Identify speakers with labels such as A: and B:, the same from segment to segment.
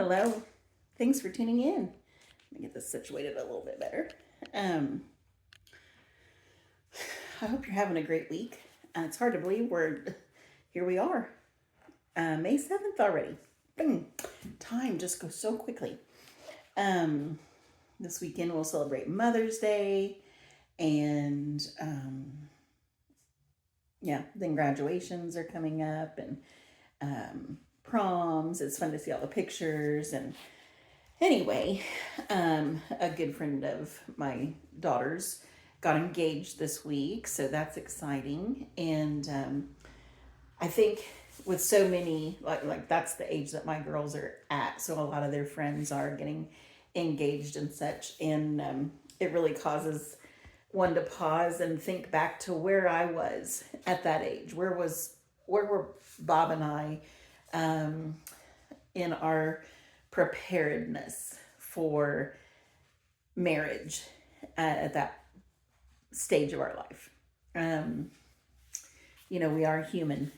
A: Hello. Thanks for tuning in. Let me get this situated a little bit better. Um, I hope you're having a great week. It's hard to believe here we are, May 7th already. Boom. Time just goes so quickly. Um, this weekend we'll celebrate Mother's Day and yeah, then graduations are coming up and proms. It's fun to see all the pictures and anyway, a good friend of my daughter's got engaged this week, so that's exciting. And I think with so many, like that's the age that my girls are at, so a lot of their friends are getting engaged and such, and it really causes one to pause and think back to where I was at that age. Where were Bob and I in our preparedness for marriage at that stage of our life. Um, we are human,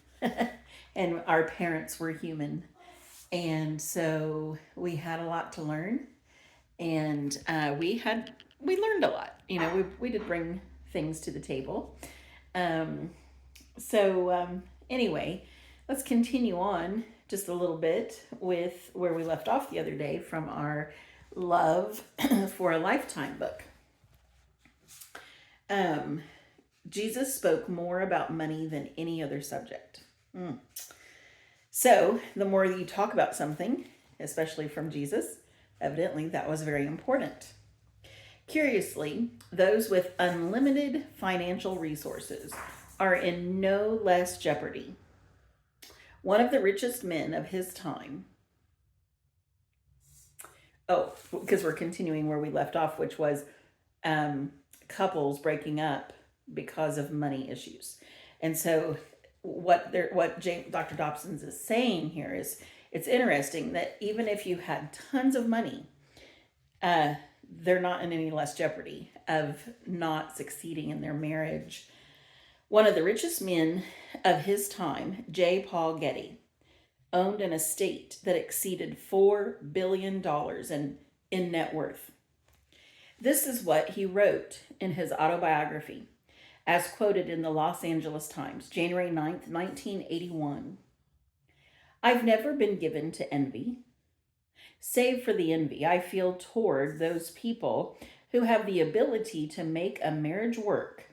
A: and our parents were human, and so we had a lot to learn, and we learned a lot. We did bring things to the table. Um, anyway, let's continue on just a little bit with where we left off the other day from our Love for a Lifetime book. Jesus spoke more about money than any other subject. So, the more you talk about something, especially from Jesus, evidently that was very important. Curiously, those with unlimited financial resources are in no less jeopardy. One of the richest men of his time. Oh, because we're continuing where we left off, which was couples breaking up because of money issues. And so what Dr. Dobson is saying here is it's interesting that even if you had tons of money, they're not in any less jeopardy of not succeeding in their marriage. One of the richest men of his time, J. Paul Getty, owned an estate that exceeded $4 billion in net worth. This is what he wrote in his autobiography, as quoted in the Los Angeles Times, January 9th, 1981. I've never been given to envy, save for the envy I feel toward those people who have the ability to make a marriage work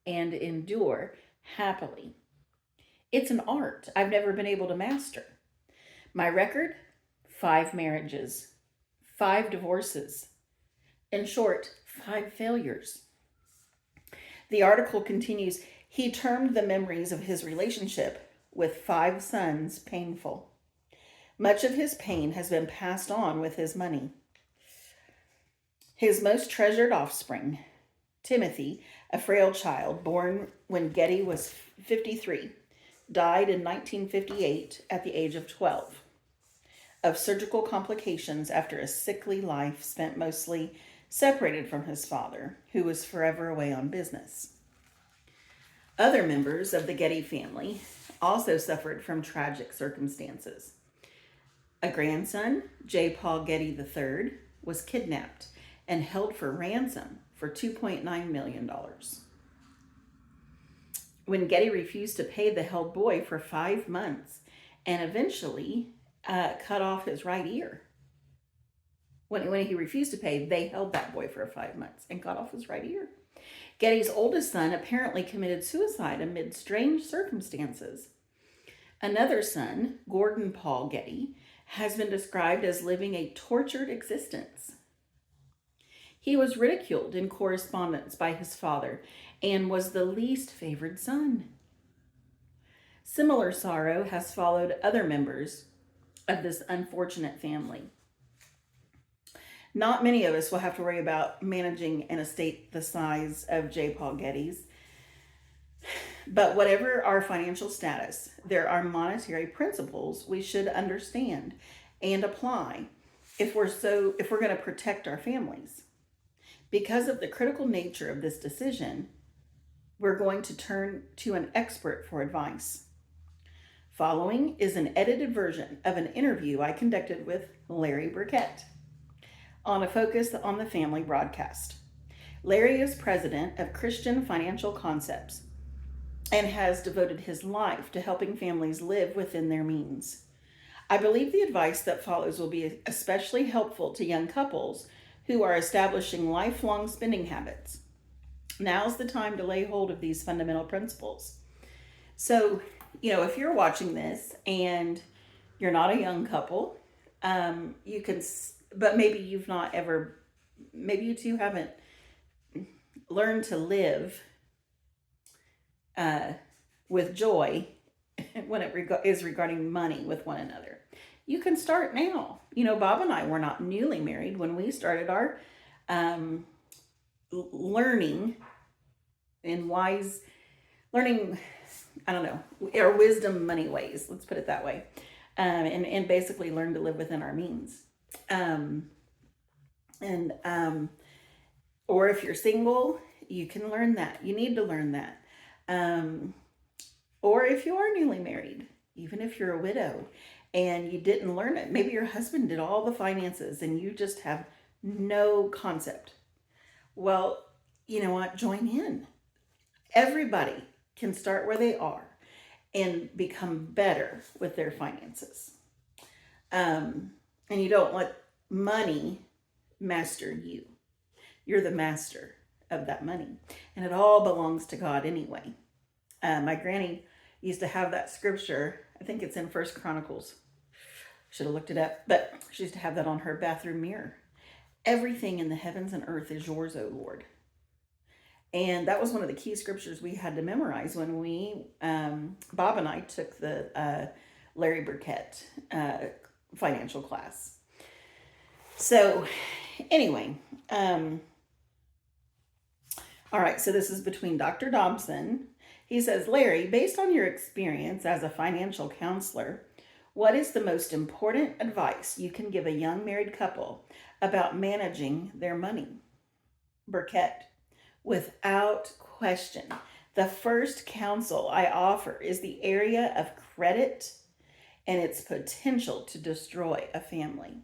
A: and endure happily. It's an art I've never been able to master. My record? 5 marriages, 5 divorces. In short, 5 failures. The article continues, he termed the memories of his relationship with 5 sons painful. Much of his pain has been passed on with his money. His most treasured offspring, Timothy, a frail child born when Getty was 53, died in 1958 at the age of 12 of surgical complications after a sickly life spent mostly separated from his father, who was forever away on business. Other members of the Getty family also suffered from tragic circumstances. A grandson, J. Paul Getty III, was kidnapped and held for ransom for $2.9 million. When Getty refused to pay the held boy for 5 months and eventually cut off his right ear. When he refused to pay, they held that boy for 5 months and cut off his right ear. Getty's oldest son apparently committed suicide amid strange circumstances. Another son, Gordon Paul Getty, has been described as living a tortured existence. He was ridiculed in correspondence by his father and was the least favored son. Similar sorrow has followed other members of this unfortunate family. Not many of us will have to worry about managing an estate the size of J. Paul Getty's. But whatever our financial status, there are monetary principles we should understand and apply if we're going to protect our families. Because of the critical nature of this decision, we're going to turn to an expert for advice. Following is an edited version of an interview I conducted with Larry Burkett on a Focus on the Family broadcast. Larry is president of Christian Financial Concepts and has devoted his life to helping families live within their means. I believe the advice that follows will be especially helpful to young couples who are establishing lifelong spending habits. Now's the time to lay hold of these fundamental principles. So, if you're watching this and you're not a young couple, you can, but maybe you've not ever, maybe you two haven't learned to live with joy when it is regarding money with one another. You can start now. Bob and I were not newly married when we started our learning, our wisdom money ways. Let's put it that way. And basically learn to live within our means. Or if you're single, you can learn that. You need to learn that. Or if you are newly married, even if you're a widow and you didn't learn it, maybe your husband did all the finances and you just have no concept. Well, you know what? Join in. Everybody can start where they are and become better with their finances. And you don't let money master you. You're the master of that money. And it all belongs to God anyway. My granny used to have that scripture. I think it's in First Chronicles. Should have looked it up. But she used to have that on her bathroom mirror. Everything in the heavens and earth is yours, O Lord. And that was one of the key scriptures we had to memorize when Bob and I took the Larry Burkett financial class. So anyway, all right, so this is between Dr. Dobson. He says, Larry, based on your experience as a financial counselor, what is the most important advice you can give a young married couple about managing their money? Burkett, without question, the first counsel I offer is the area of credit and its potential to destroy a family.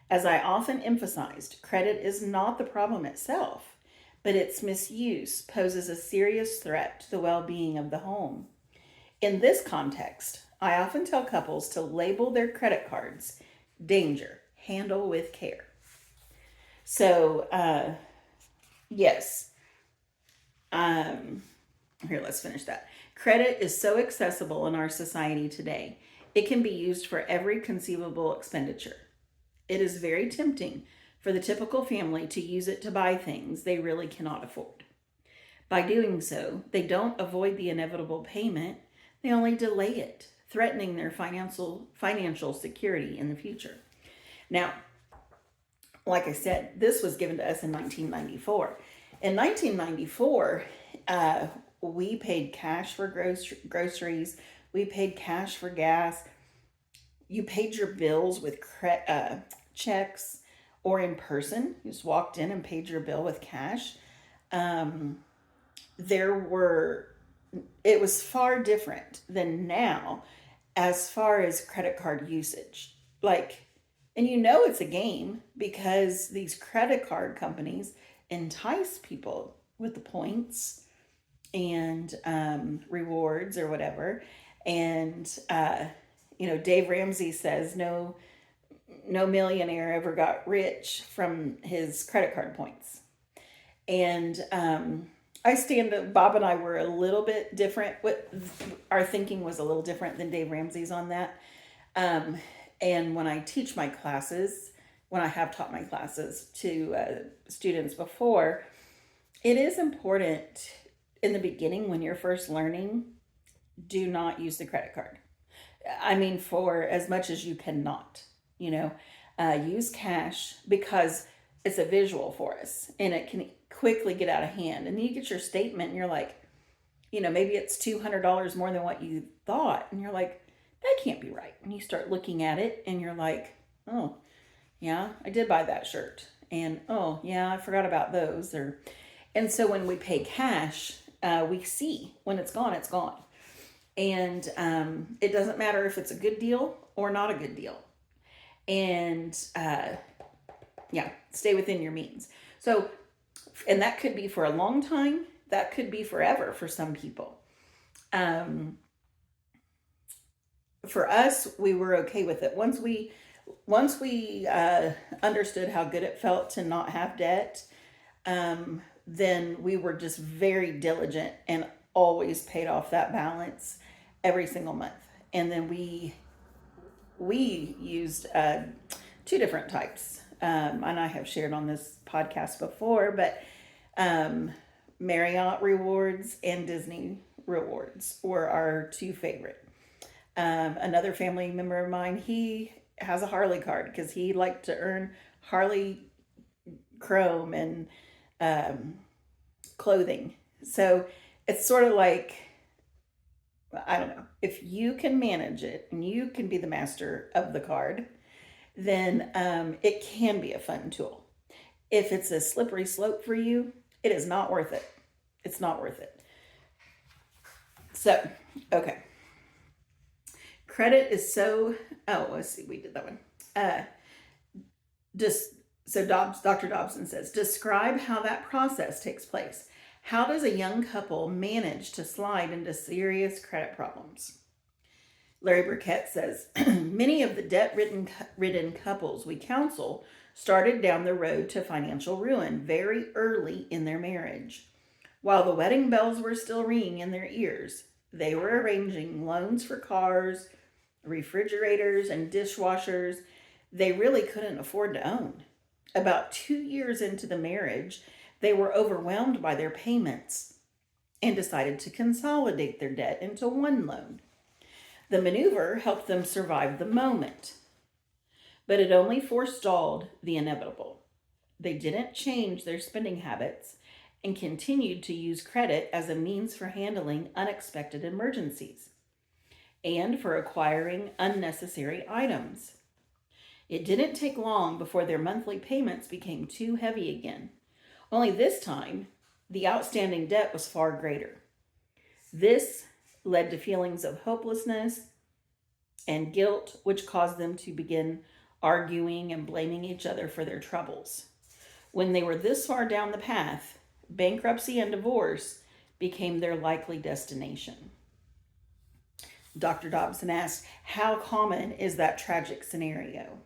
A: As I often emphasized, credit is not the problem itself, but its misuse poses a serious threat to the well-being of the home. In this context, I often tell couples to label their credit cards danger, handle with care. So, yes. Here, let's finish that. Credit is so accessible in our society today. It can be used for every conceivable expenditure. It is very tempting for the typical family to use it to buy things they really cannot afford. By doing so, they don't avoid the inevitable payment, they only delay it, threatening their financial security in the future. Now, like I said, this was given to us in 1994. In 1994, we paid cash for groceries. We paid cash for gas. You paid your bills with checks or in person. You just walked in and paid your bill with cash. It was far different than now as far as credit card usage. And it's a game because these credit card companies entice people with the points and rewards or whatever. And, Dave Ramsey says no millionaire ever got rich from his credit card points. And Bob and I were a little bit different. Our thinking was a little different than Dave Ramsey's on that. And when I teach my classes, when I have taught my classes to students before, it is important in the beginning when you're first learning, do not use the credit card. I mean, for as much as you cannot, use cash because it's a visual for us and it can quickly get out of hand. And then you get your statement and you're like, maybe it's $200 more than what you thought. And you're like, that can't be right. And you start looking at it and you're like, oh, yeah, I did buy that shirt. And, oh, yeah, I forgot about those. And so when we pay cash, we see when it's gone, it's gone. And it doesn't matter if it's a good deal or not a good deal. And yeah, stay within your means. So, and that could be for a long time, that could be forever for some people. Um, for us, we were okay with it. Once we understood how good it felt to not have debt, then we were just very diligent and always paid off that balance every single month. And then we used two different types, and I have shared on this podcast before, but Marriott rewards and Disney rewards were our two favorite. Another family member of mine, he has a Harley card because he liked to earn Harley chrome and um, clothing. So it's sort of like, I don't know, if you can manage it and you can be the master of the card, then it can be a fun tool. If it's a slippery slope for you, it is not worth it. It's not worth it. So, okay. Credit is so, oh, let's see, we did that one. Just so Dr. Dobson says, describe how that process takes place. How does a young couple manage to slide into serious credit problems? Larry Burkett says, many of the debt-ridden couples we counsel started down the road to financial ruin very early in their marriage. While the wedding bells were still ringing in their ears, they were arranging loans for cars, refrigerators, and dishwashers they really couldn't afford to own. About 2 years into the marriage, they were overwhelmed by their payments and decided to consolidate their debt into one loan. The maneuver helped them survive the moment, but it only forestalled the inevitable. They didn't change their spending habits and continued to use credit as a means for handling unexpected emergencies and for acquiring unnecessary items. It didn't take long before their monthly payments became too heavy again. Only this time, the outstanding debt was far greater. This led to feelings of hopelessness and guilt, which caused them to begin arguing and blaming each other for their troubles. When they were this far down the path, bankruptcy and divorce became their likely destination. Dr. Dobson asked, how common is that tragic scenario?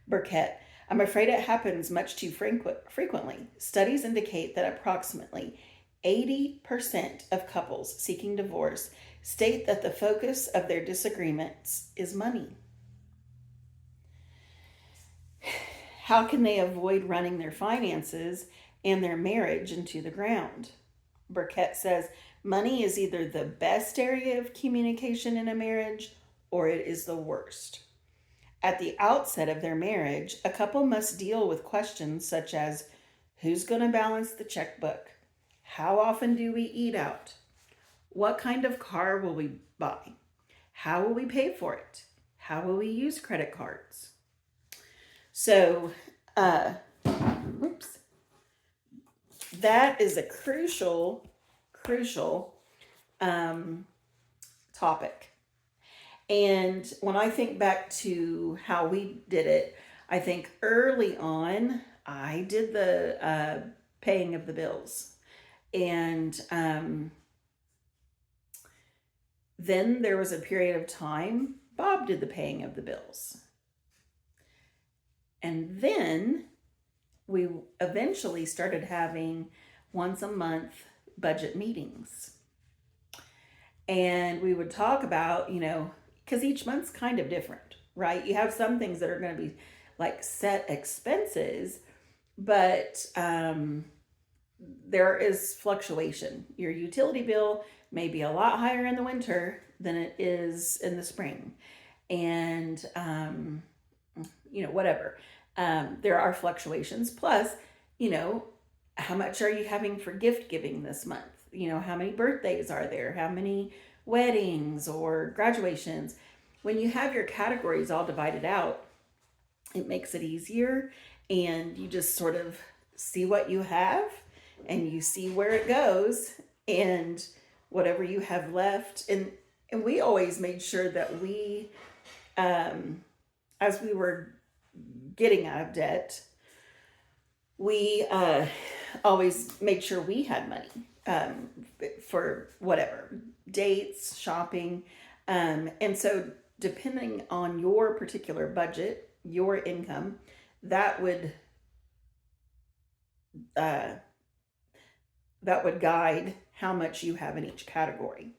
A: Burkett, I'm afraid it happens much too frequently. Studies indicate that approximately 80% of couples seeking divorce state that the focus of their disagreements is money. How can they avoid running their finances and their marriage into the ground? Burkett says, money is either the best area of communication in a marriage or it is the worst. At the outset of their marriage, a couple must deal with questions such as, who's going to balance the checkbook? How often do we eat out? What kind of car will we buy? How will we pay for it? How will we use credit cards? So, that is a crucial topic. And when I think back to how we did it, I think early on, I did the paying of the bills. And then there was a period of time, Bob did the paying of the bills. And then we eventually started having once a month budget meetings. And we would talk about, because each month's kind of different, right? You have some things that are going to be like set expenses, but there is fluctuation. Your utility bill may be a lot higher in the winter than it is in the spring. And, whatever. There are fluctuations. Plus, how much are you having for gift giving this month? How many birthdays are there? How many weddings or graduations? When you have your categories all divided out, it makes it easier, and you just sort of see what you have and you see where it goes, and whatever you have left. And And we always made sure that we, as we were getting out of debt, we always made sure we had money for whatever dates, shopping. And so, depending on your particular budget, your income, that would uh, that would guide how much you have in each category.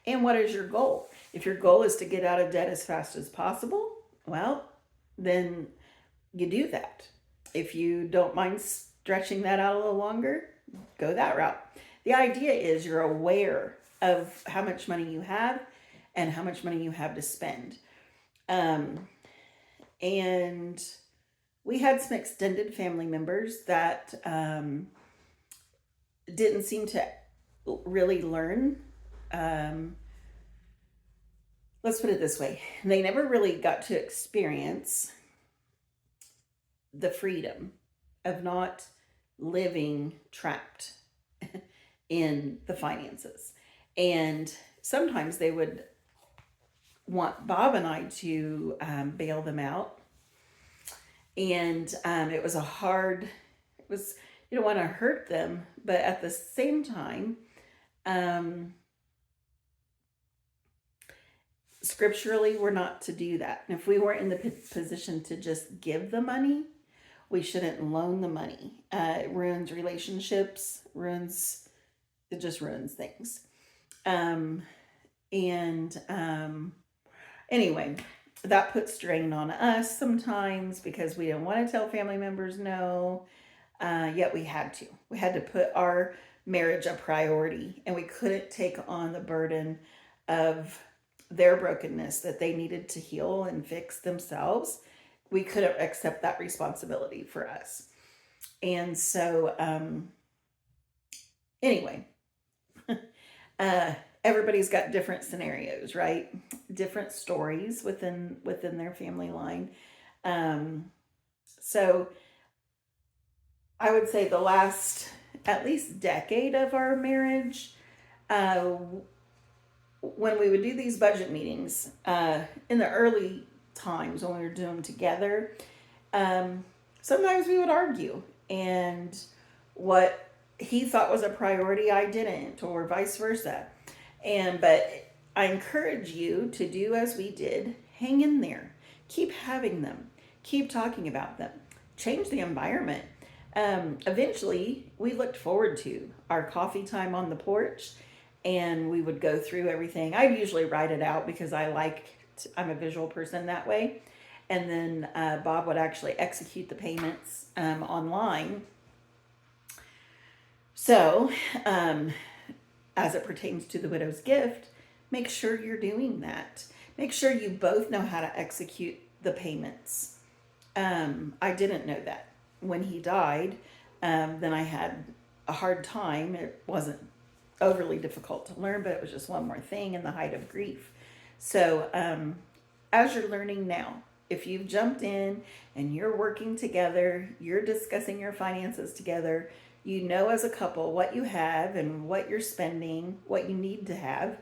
A: And what is your goal? If your goal is to get out of debt as fast as possible, well, then you do that. If you don't mind stretching that out a little longer, go that route. The idea is you're aware of how much money you have and how much money you have to spend. And we had some extended family members that didn't seem to really learn. Um, let's put it this way, they never really got to experience the freedom of not living trapped in the finances. And sometimes they would want Bob and I to bail them out. And it was you don't want to hurt them, but at the same time, scripturally, we're not to do that. And if we weren't in the position to just give the money, we shouldn't loan the money. It ruins relationships, it just ruins things. Anyway, that puts strain on us sometimes because we didn't want to tell family members no, yet we had to. We had to put our marriage a priority, and we couldn't take on the burden of their brokenness that they needed to heal and fix themselves. We couldn't accept that responsibility for us. And so, anyway, everybody's got different scenarios, right? Different stories within their family line. So I would say the last at least decade of our marriage, when we would do these budget meetings, in the early times when we were doing them together, sometimes we would argue, and what he thought was a priority, I didn't, or vice versa. But I encourage you to do as we did. Hang in there. Keep having them. Keep talking about them. Change the environment. Eventually, we looked forward to our coffee time on the porch, and we would go through everything. I usually write it out because I'm a visual person that way. And then Bob would actually execute the payments online. So, as it pertains to the widow's gift, make sure you're doing that. Make sure you both know how to execute the payments. I didn't know that. When he died, then I had a hard time. It wasn't overly difficult to learn, but it was just one more thing in the height of grief. So, as you're learning now, if you've jumped in and you're working together, you're discussing your finances together, you know as a couple what you have and what you're spending, what you need to have.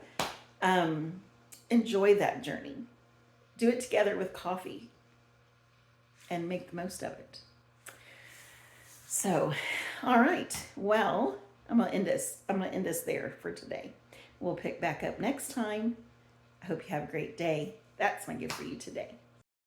A: Enjoy that journey. Do it together with coffee and make the most of it. So, all right. Well, I'm gonna end this there for today. We'll pick back up next time. I hope you have a great day. That's my gift for you today.